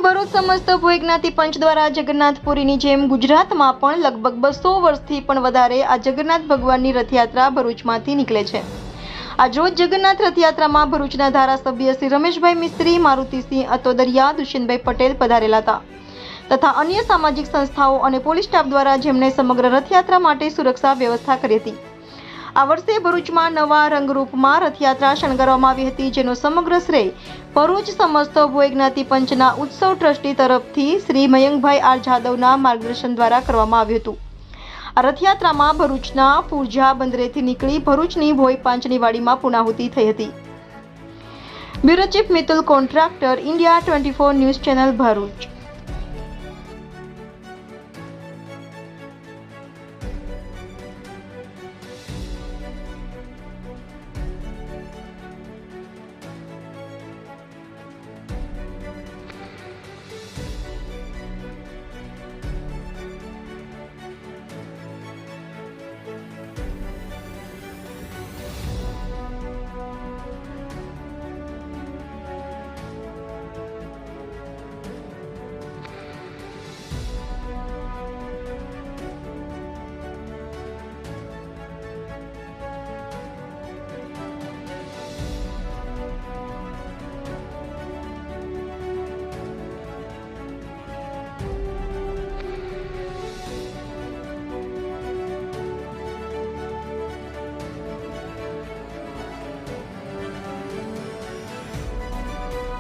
ભરૂચ સમસ્ત ભોય જ્ઞાતિ પંચ દ્વારા જગન્નાથપુરીની જેમ ગુજરાતમાં પણ લગભગ 200 વર્ષથી પણ વધારે આ જગન્નાથ ભગવાનની રથયાત્રા ભરૂચમાંથી નીકળે છે। આજરોજ જગન્નાથ રથયાત્રામાં ભરૂચના ધારાસભ્ય શ્રી રમેશભાઈ મિસ્ત્રી, મારુતિસિંહ અતોદરિયા, દુષ્યંતભાઈ પટેલ પધારેલા હતા તથા અન્ય સામાજિક સંસ્થાઓ અને પોલીસ સ્ટાફ દ્વારા જેમણે સમગ્ર રથયાત્રા માટે સુરક્ષા વ્યવસ્થા કરી હતી। આ વર્ષે ભરૂચમાં નવા રંગરૂપમાં રથયાત્રા શણગારવામાં આવી હતી, જેનો સમગ્ર શ્રેય ભરૂચ સમસ્ત ભોય જ્ઞાતિ પંચના ઉત્સવ ટ્રસ્ટી તરફથી શ્રી મયંકભાઈ આર જાદવના માર્ગદર્શન દ્વારા કરવામાં આવ્યું હતું। આ રથયાત્રામાં ભરૂચના પૂરજા બંદરેથી નીકળી ભરૂચની ભોય પાંચની વાડીમાં પૂર્ણાહુતિ થઈ હતી। Bureau chief Mitul contractor, India 24 news channel, Bharuch.